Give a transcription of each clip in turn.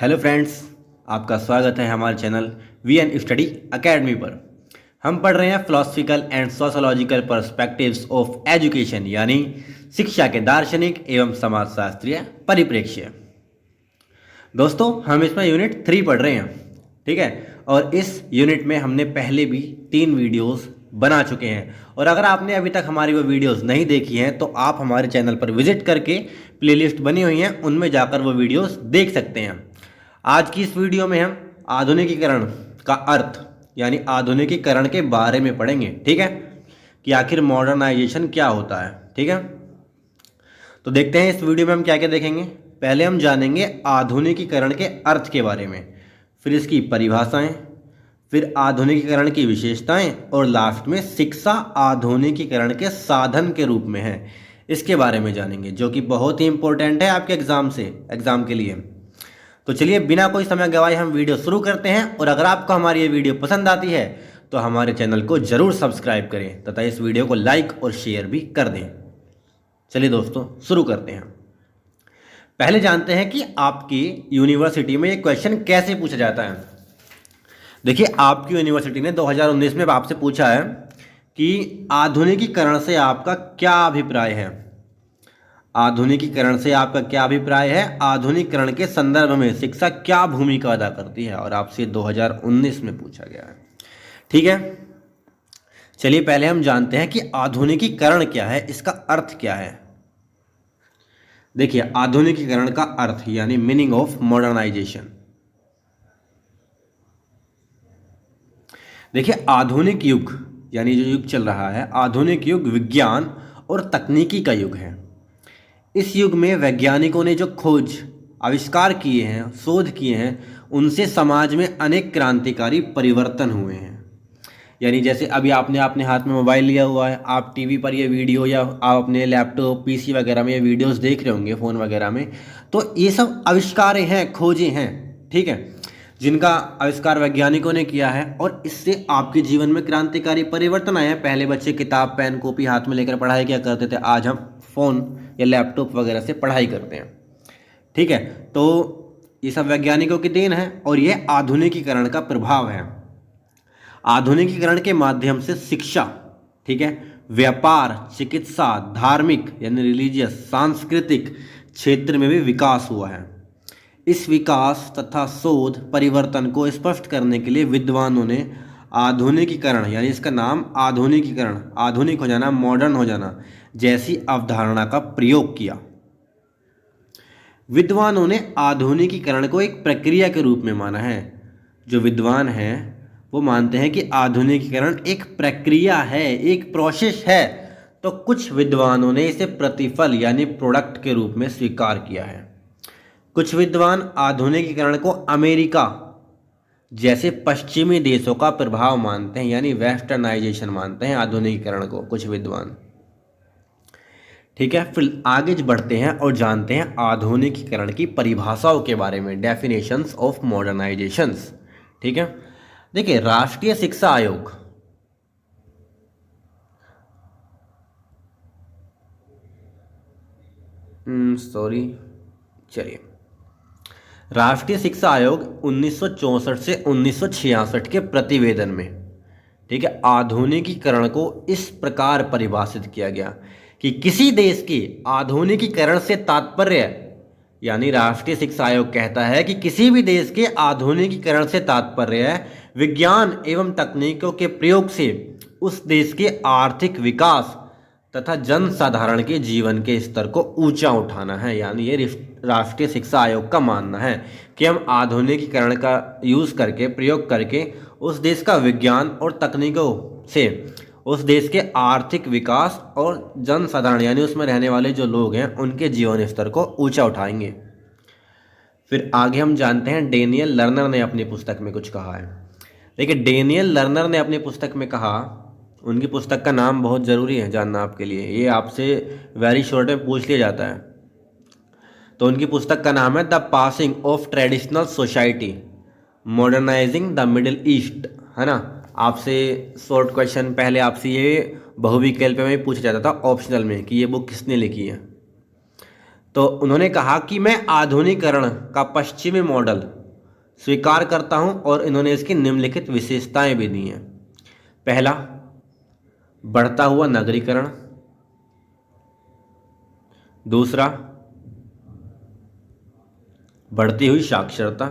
Hello friends, आपका स्वागत है हमारे channel V N study academy पर। हम पढ़ रहे हैं philosophical and sociological perspectives of education, यानी शिक्षा के दार्शनिक एवं समाजशास्त्रीय परिप्रेक्ष्य। दोस्तों, हम इसमें यूनिट 3 पढ़ रहे हैं, ठीक है। और इस यूनिट में हमने पहले भी 3 वीडियोस बना चुके हैं, और अगर आपने अभी तक हमारी वो वीडियोस नहीं देखी हैं तो आप हमारे चैनल पर विजिट करके प्लेलिस्ट बनी हुई हैं, उनमें जाकर वो वीडियोस देख सकते हैं। आज की इस वीडियो में हम आधुनिकीकरण का अर्थ यानी आधुनिकीकरण के बारे में पढ़ेंगे, ठीक है, कि आखिर मॉडर्नाइजेशन क्या होता है, ठीक है। तो देखते हैं इस वीडियो में हम क्या क्या देखेंगे। पहले हम जानेंगे आधुनिकीकरण के अर्थ के बारे में, फिर इसकी परिभाषाएं, फिर आधुनिकीकरण की विशेषताएं, और लास्ट में शिक्षा आधुनिकीकरण के साधन के रूप में है, इसके बारे में जानेंगे, जो कि बहुत ही इंपॉर्टेंट है आपके एग्जाम के लिए। तो चलिए बिना कोई समय गवाए हम वीडियो शुरू करते हैं। और अगर आपको हमारी ये वीडियो पसंद आती है तो हमारे चैनल को ज़रूर सब्सक्राइब करें तथा इस वीडियो को लाइक और शेयर भी कर दें। चलिए दोस्तों, शुरू करते हैं। पहले जानते हैं कि आपकी यूनिवर्सिटी में ये क्वेश्चन कैसे पूछा जाता है। देखिए, आपकी यूनिवर्सिटी ने 2019 में आपसे पूछा है कि आधुनिकीकरण से आपका क्या अभिप्राय है। आधुनिकीकरण से आपका क्या अभिप्राय है, आधुनिकीकरण के संदर्भ में शिक्षा क्या भूमिका अदा करती है, और आपसे 2019 में पूछा गया है, ठीक है। चलिए पहले हम जानते हैं कि आधुनिकीकरण क्या है, इसका अर्थ क्या है। देखिए, आधुनिकीकरण का अर्थ यानी मीनिंग ऑफ मॉडर्नाइजेशन। देखिए, आधुनिक युग यानी जो युग चल रहा है, आधुनिक युग विज्ञान और तकनीकी का युग है। इस युग में वैज्ञानिकों ने जो खोज आविष्कार किए हैं, शोध किए हैं, उनसे समाज में अनेक क्रांतिकारी परिवर्तन हुए हैं। यानी जैसे अभी आपने अपने हाथ में मोबाइल लिया हुआ है, आप टीवी पर ये वीडियो या आप अपने लैपटॉप पीसी वगैरह में ये वीडियोस देख रहे होंगे, फ़ोन वगैरह में, तो ये सब आविष्कार हैं, खोजें हैं, ठीक है, जिनका आविष्कार वैज्ञानिकों ने किया है, और इससे आपके जीवन में क्रांतिकारी परिवर्तन आए हैं। पहले बच्चे किताब पेन कॉपी हाथ में लेकर पढ़ाई किया करते थे, आज हम फ़ोन या लैपटॉप वगैरह से पढ़ाई करते हैं, ठीक है। तो ये सब वैज्ञानिकों की देन है, और ये आधुनिकीकरण का प्रभाव है। आधुनिकीकरण के माध्यम से शिक्षा, ठीक है, व्यापार, चिकित्सा, धार्मिक यानी रिलीजियस, सांस्कृतिक क्षेत्र में भी विकास हुआ है। इस विकास तथा शोध परिवर्तन को स्पष्ट करने के लिए विद्वानों ने आधुनिकीकरण यानी इसका नाम आधुनिकीकरण, आधुनिक हो जाना, मॉडर्न हो जाना जैसी अवधारणा का प्रयोग किया। विद्वानों ने आधुनिकीकरण को एक प्रक्रिया के रूप में माना है। जो विद्वान हैं वो मानते हैं कि आधुनिकीकरण एक प्रक्रिया है, एक प्रोसेस है। तो कुछ विद्वानों ने इसे प्रतिफल यानी प्रोडक्ट के रूप में स्वीकार किया है। कुछ विद्वान आधुनिकीकरण को अमेरिका जैसे पश्चिमी देशों का प्रभाव मानते हैं, यानी वेस्टर्नाइजेशन मानते हैं आधुनिकीकरण को कुछ विद्वान, ठीक है। फिर आगे बढ़ते हैं और जानते हैं आधुनिकीकरण की परिभाषाओं के बारे में, डेफिनेशंस ऑफ मॉडर्नाइजेशंस, ठीक है। देखिए, राष्ट्रीय शिक्षा आयोग चलिए, राष्ट्रीय शिक्षा आयोग 1964 से 1966 के प्रतिवेदन में, ठीक है, आधुनिकीकरण को इस प्रकार परिभाषित किया गया कि किसी देश के आधुनिकीकरण से तात्पर्य, यानी राष्ट्रीय शिक्षा आयोग कहता है कि किसी भी देश के आधुनिकीकरण से तात्पर्य है विज्ञान एवं तकनीकों के प्रयोग से उस देश के आर्थिक विकास तथा जनसाधारण के जीवन के स्तर को ऊंचा उठाना है। यानी ये राष्ट्रीय शिक्षा आयोग का मानना है कि हम आधुनिकीकरण का यूज़ करके, प्रयोग करके उस देश का विज्ञान और तकनीकों से उस देश के आर्थिक विकास और जनसाधारण यानी उसमें रहने वाले जो लोग हैं उनके जीवन स्तर को ऊंचा उठाएंगे। फिर आगे हम जानते हैं डेनियल लर्नर ने अपनी पुस्तक में कुछ कहा है। देखिए, डेनियल लर्नर ने अपनी पुस्तक में कहा, उनकी पुस्तक का नाम बहुत ज़रूरी है जानना आपके लिए, ये आपसे वेरी शॉर्ट में पूछ लिया जाता है। तो उनकी पुस्तक का नाम है the passing of traditional society modernising the middle east, है ना। आपसे शॉर्ट क्वेश्चन पहले आपसे ये बहुविकल्प में पूछा जाता था ऑप्शनल में कि ये बुक किसने लिखी है। तो उन्होंने कहा कि मैं आधुनिकीकरण का पश्चिमी मॉडल स्वीकार करता हूं और इन्होंने इसकी निम्नलिखित विशेषताएं भी दी हैं। पहला, बढ़ता हुआ नगरीकरण। दूसरा, बढ़ती हुई साक्षरता।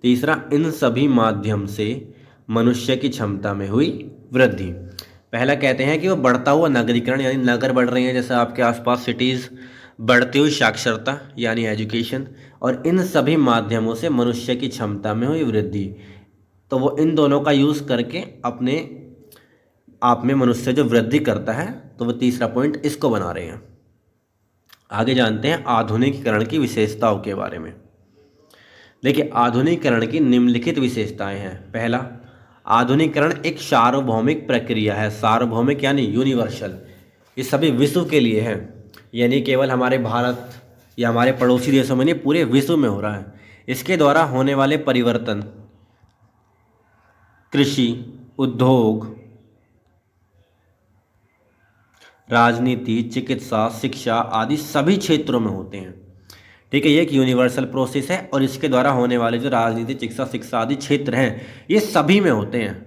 तीसरा, इन सभी माध्यम से मनुष्य की क्षमता में हुई वृद्धि। पहला कहते हैं कि वो बढ़ता हुआ नगरीकरण यानी नगर बढ़ रही हैं जैसे आपके आसपास सिटीज़, बढ़ती हुई साक्षरता यानी एजुकेशन, और इन सभी माध्यमों से मनुष्य की क्षमता में हुई वृद्धि। तो वो इन दोनों का यूज़ करके अपने आप में मनुष्य जो वृद्धि करता है, तो वो तीसरा पॉइंट इसको बना रहे हैं। आगे जानते हैं आधुनिकीकरण की विशेषताओं के बारे में। देखिए, आधुनिकीकरण की निम्नलिखित विशेषताएं हैं। पहला, आधुनिकीकरण एक सार्वभौमिक प्रक्रिया है। सार्वभौमिक यानी यूनिवर्सल, ये सभी विश्व के लिए है, यानी केवल हमारे भारत या हमारे पड़ोसी देशों में नहीं, पूरे विश्व में हो रहा है। इसके द्वारा होने वाले परिवर्तन कृषि, उद्योग, राजनीति, चिकित्सा, शिक्षा आदि सभी क्षेत्रों में होते हैं। ठीक है, ये एक यूनिवर्सल प्रोसेस है और इसके द्वारा होने वाले जो राजनीति, चिकित्सा, शिक्षा आदि क्षेत्र हैं, ये सभी में होते हैं।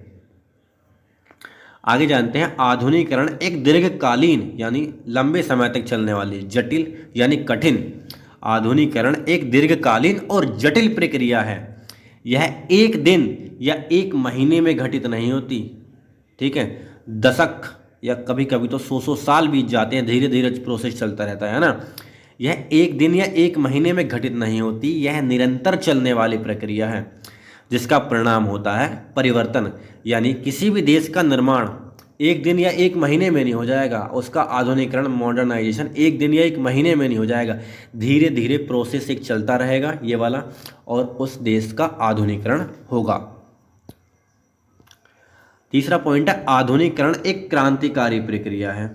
आगे जानते हैं आधुनिकीकरण एक दीर्घकालीन यानी लंबे समय तक चलने वाली, जटिल यानी कठिन। आधुनिकीकरण एक दीर्घकालीन और जटिल प्रक्रिया है। यह एक दिन या एक महीने में घटित नहीं होती। ठीक है, दशक या कभी कभी तो 100 साल बीत जाते हैं, धीरे धीरे प्रोसेस चलता रहता है ना। यह एक दिन या एक महीने में घटित नहीं होती, यह निरंतर चलने वाली प्रक्रिया है जिसका परिणाम होता है परिवर्तन। यानी किसी भी देश का निर्माण एक दिन या एक महीने में नहीं हो जाएगा, उसका आधुनिकीकरण, मॉडर्नाइजेशन एक दिन या एक महीने में नहीं हो जाएगा, धीरे धीरे प्रोसेस एक चलता रहेगा ये वाला, और उस देश का आधुनिकीकरण होगा। तीसरा पॉइंट है आधुनिकीकरण एक क्रांतिकारी प्रक्रिया है।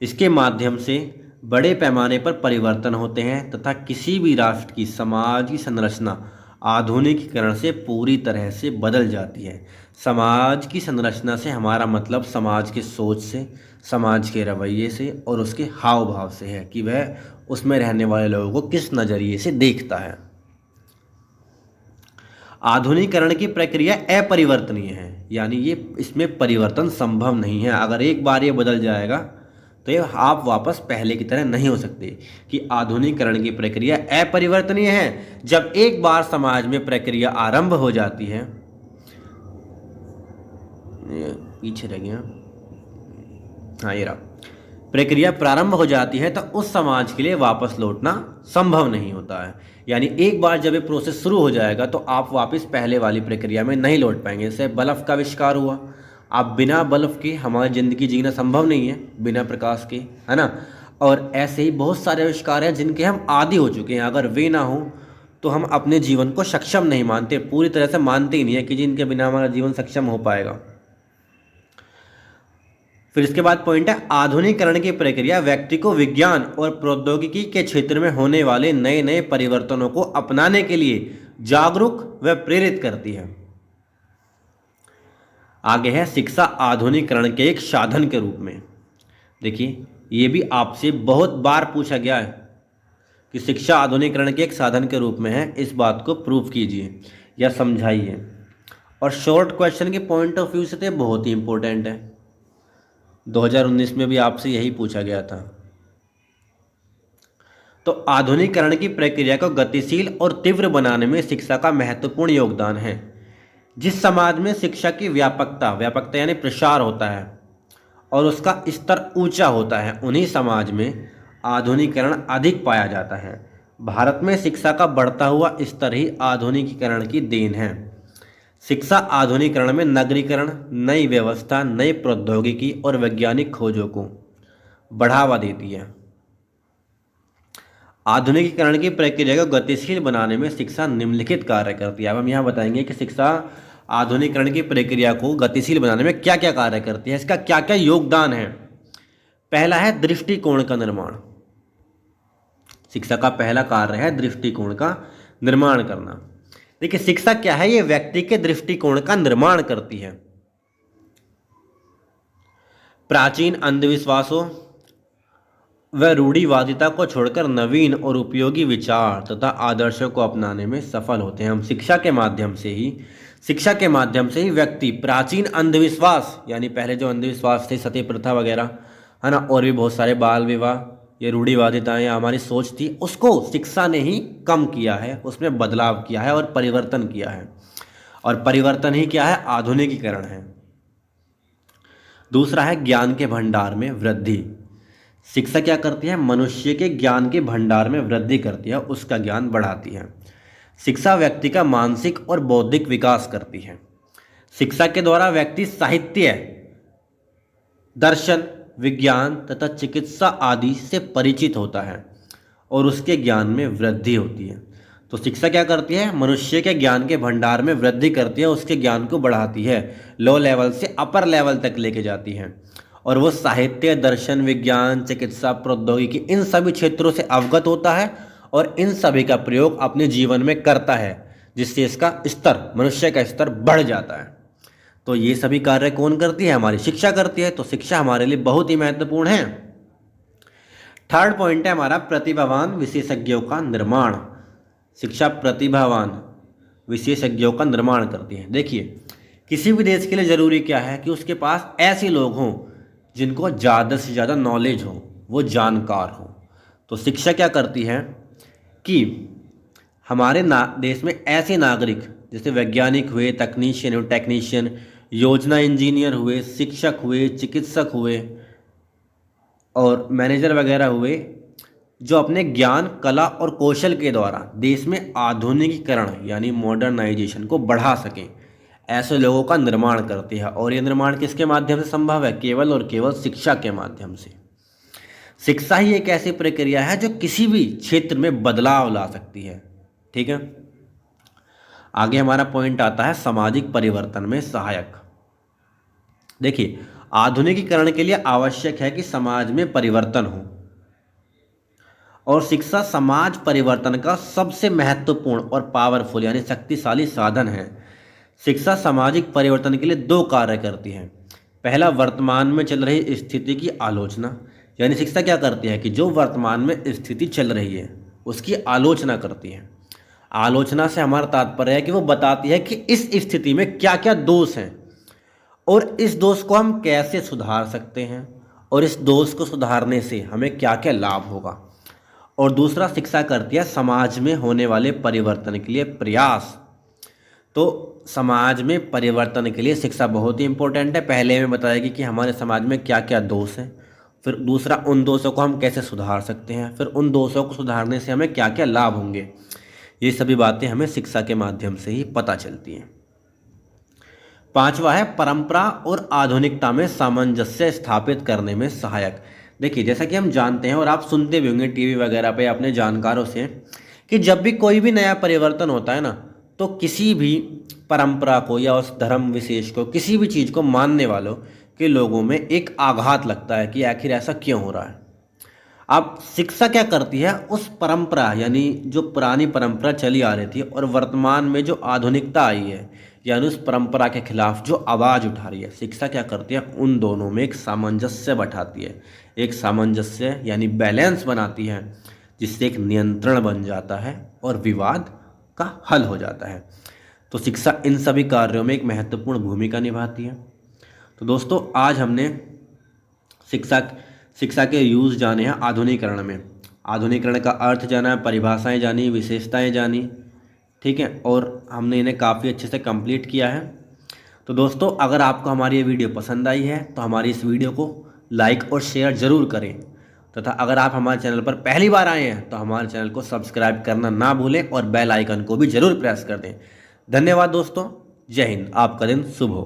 इसके माध्यम से बड़े पैमाने पर परिवर्तन होते हैं तथा किसी भी राष्ट्र की समाज की संरचना आधुनिकीकरण से पूरी तरह से बदल जाती है। समाज की संरचना से हमारा मतलब समाज के सोच से, समाज के रवैये से और उसके हाव भाव से है कि वह उसमें रहने वाले लोगों को किस नज़रिए से देखता है। आधुनिकीकरण की प्रक्रिया अपरिवर्तनीय है, यानी ये इसमें परिवर्तन संभव नहीं है। अगर एक बार ये बदल जाएगा तो ये आप वापस पहले की तरह नहीं हो सकते। कि आधुनिकीकरण की प्रक्रिया अपरिवर्तनीय है। जब एक बार समाज में प्रक्रिया आरंभ हो जाती है, पीछे रह गया, हाँ ये रहा, प्रक्रिया प्रारंभ हो जाती है तो उस समाज के लिए वापस लौटना संभव नहीं होता है। यानी एक बार जब ये प्रोसेस शुरू हो जाएगा तो आप वापस पहले वाली प्रक्रिया में नहीं लौट पाएंगे। जैसे बल्ब का आविष्कार हुआ, आप बिना बल्ब के हमारी ज़िंदगी जीना संभव नहीं है, बिना प्रकाश के, है ना। और ऐसे ही बहुत सारे आविष्कार हैं जिनके हम आदी हो चुके हैं, अगर वे ना हो तो हम अपने जीवन को सक्षम नहीं मानते, पूरी तरह से मानते ही नहीं है कि जिनके बिना हमारा जीवन सक्षम हो पाएगा। फिर इसके बाद पॉइंट है आधुनिकीकरण की प्रक्रिया व्यक्ति को विज्ञान और प्रौद्योगिकी के क्षेत्र में होने वाले नए नए परिवर्तनों को अपनाने के लिए जागरूक व प्रेरित करती है। आगे है शिक्षा आधुनिकीकरण के एक साधन के रूप में। देखिए, ये भी आपसे बहुत बार पूछा गया है कि शिक्षा आधुनिकीकरण के एक साधन के रूप में है, इस बात को प्रूव कीजिए या समझाइए। और शॉर्ट क्वेश्चन के पॉइंट ऑफ व्यू से तो बहुत ही इंपॉर्टेंट है। 2019 में भी आपसे यही पूछा गया था। तो आधुनिकीकरण की प्रक्रिया को गतिशील और तीव्र बनाने में शिक्षा का महत्वपूर्ण योगदान है। जिस समाज में शिक्षा की व्यापकता यानी प्रसार होता है और उसका स्तर ऊंचा होता है, उन्हीं समाज में आधुनिकीकरण अधिक पाया जाता है। भारत में शिक्षा का बढ़ता हुआ स्तर ही आधुनिकीकरण की देन है। शिक्षा आधुनिकीकरण में नगरीकरण, नई व्यवस्था, नई प्रौद्योगिकी और वैज्ञानिक खोजों को बढ़ावा देती है। आधुनिकीकरण की प्रक्रिया को गतिशील बनाने में शिक्षा निम्नलिखित कार्य करती है। अब हम यहाँ बताएंगे कि शिक्षा आधुनिकीकरण की प्रक्रिया को गतिशील बनाने में क्या क्या कार्य करती है, इसका क्या क्या योगदान है। पहला है दृष्टिकोण का निर्माण। शिक्षा का पहला कार्य है दृष्टिकोण का निर्माण करना। देखिए, शिक्षा क्या है, ये व्यक्ति के दृष्टिकोण का निर्माण करती है। प्राचीन अंधविश्वासों वह रूढ़िवादिता को छोड़कर नवीन और उपयोगी विचार तथा आदर्शों को अपनाने में सफल होते हैं। हम शिक्षा के माध्यम से ही व्यक्ति प्राचीन अंधविश्वास, यानी पहले जो अंधविश्वास थे, सती प्रथा वगैरह, है ना, और भी बहुत सारे बाल विवाह, ये रूढ़िवादिताएं हमारी सोच थी, उसको शिक्षा ने ही कम किया है, उसमें बदलाव किया है और परिवर्तन किया है। और परिवर्तन ही क्या है? आधुनिकीकरण है। दूसरा है ज्ञान के भंडार में वृद्धि। शिक्षा क्या करती है? मनुष्य के ज्ञान के भंडार में वृद्धि करती है, उसका ज्ञान बढ़ाती है। शिक्षा व्यक्ति का मानसिक और बौद्धिक विकास करती है। शिक्षा के द्वारा व्यक्ति साहित्य, दर्शन, विज्ञान तथा चिकित्सा आदि से परिचित होता है और उसके ज्ञान में वृद्धि होती है। तो शिक्षा क्या करती है? मनुष्य के ज्ञान के भंडार में वृद्धि करती है, उसके ज्ञान को बढ़ाती है, लो लेवल से अपर लेवल तक लेके जाती है, और वो साहित्य, दर्शन, विज्ञान, चिकित्सा, प्रौद्योगिकी, इन सभी क्षेत्रों से अवगत होता है और इन सभी का प्रयोग अपने जीवन में करता है, जिससे इसका स्तर, मनुष्य का स्तर बढ़ जाता है। तो ये सभी कार्य कौन करती है? हमारी शिक्षा करती है। तो शिक्षा हमारे लिए बहुत ही महत्वपूर्ण है। थर्ड पॉइंट है हमारा प्रतिभावान विशेषज्ञों का निर्माण। शिक्षा प्रतिभावान विशेषज्ञों का निर्माण करती है। देखिए, किसी भी देश के लिए ज़रूरी क्या है कि उसके पास ऐसे लोग हों जिनको ज़्यादा से ज़्यादा नॉलेज हो, वो जानकार हो। तो शिक्षा क्या करती है कि हमारे देश में ऐसे नागरिक, जैसे वैज्ञानिक हुए, टेक्नीशियन, योजना इंजीनियर हुए, शिक्षक हुए, चिकित्सक हुए और मैनेजर वगैरह हुए, जो अपने ज्ञान, कला और कौशल के द्वारा देश में आधुनिकीकरण यानी मॉडर्नाइजेशन को बढ़ा सकें, ऐसे लोगों का निर्माण करती है। और ये निर्माण किसके माध्यम से संभव है? केवल और केवल शिक्षा के माध्यम से। शिक्षा ही एक ऐसी प्रक्रिया है जो किसी भी क्षेत्र में बदलाव ला सकती है। ठीक है, आगे हमारा पॉइंट आता है सामाजिक परिवर्तन में सहायक। देखिए, आधुनिकीकरण के लिए आवश्यक है कि समाज में परिवर्तन हो, और शिक्षा समाज परिवर्तन का सबसे महत्वपूर्ण और पावरफुल यानी शक्तिशाली साधन है। शिक्षा सामाजिक परिवर्तन के लिए दो कार्य करती है। पहला, वर्तमान में चल रही स्थिति की आलोचना, यानी शिक्षा क्या करती है कि जो वर्तमान में स्थिति चल रही है उसकी आलोचना करती है। आलोचना से हमारा तात्पर्य है कि वो बताती है कि इस स्थिति में क्या क्या दोष हैं और इस दोष को हम कैसे सुधार सकते हैं, और इस दोष को सुधारने से हमें क्या क्या लाभ होगा। और दूसरा, शिक्षा करती है समाज में होने वाले परिवर्तन के लिए प्रयास। तो समाज में परिवर्तन के लिए शिक्षा बहुत ही इंपॉर्टेंट है। पहले में बताएगी कि हमारे समाज में क्या क्या दोष हैं, फिर दूसरा, उन दोषों को हम कैसे सुधार सकते हैं, फिर उन दोषों को सुधारने से हमें क्या क्या लाभ होंगे। ये सभी बातें हमें शिक्षा के माध्यम से ही पता चलती हैं। पांचवा है परंपरा और आधुनिकता में सामंजस्य स्थापित करने में सहायक। देखिए, जैसा कि हम जानते हैं और आप सुनते भी होंगे टीवी वगैरह पे अपने जानकारों से कि जब भी कोई भी नया परिवर्तन होता है ना, तो किसी भी परंपरा को या उस धर्म विशेष को, किसी भी चीज़ को मानने वालों के लोगों में एक आघात लगता है कि आखिर ऐसा क्यों हो रहा है। अब शिक्षा क्या करती है? उस परंपरा, यानी जो पुरानी परंपरा चली आ रही थी और वर्तमान में जो आधुनिकता आई है, यानी उस परंपरा के खिलाफ जो आवाज़ उठा रही है, शिक्षा क्या करती है? उन दोनों में एक सामंजस्य बैठाती है, एक सामंजस्य यानी बैलेंस बनाती है, जिससे एक नियंत्रण बन जाता है और विवाद का हल हो जाता है। तो शिक्षा इन सभी कार्यों में एक महत्वपूर्ण भूमिका निभाती है। तो दोस्तों, आज हमने शिक्षा के यूज़ जाने हैं आधुनिकीकरण में। आधुनिकीकरण का अर्थ जाना, परिभाषाएं जानी, विशेषताएं जानी, ठीक है, और हमने इन्हें काफ़ी अच्छे से कंप्लीट किया है। तो दोस्तों, अगर आपको हमारी ये वीडियो पसंद आई है तो हमारी इस वीडियो को लाइक और शेयर ज़रूर करें, तथा अगर आप हमारे चैनल पर पहली बार आए हैं तो हमारे चैनल को सब्सक्राइब करना ना भूलें और बेल आइकन को भी ज़रूर प्रेस कर दें। धन्यवाद दोस्तों, जय हिंद, आपका दिन शुभ हो।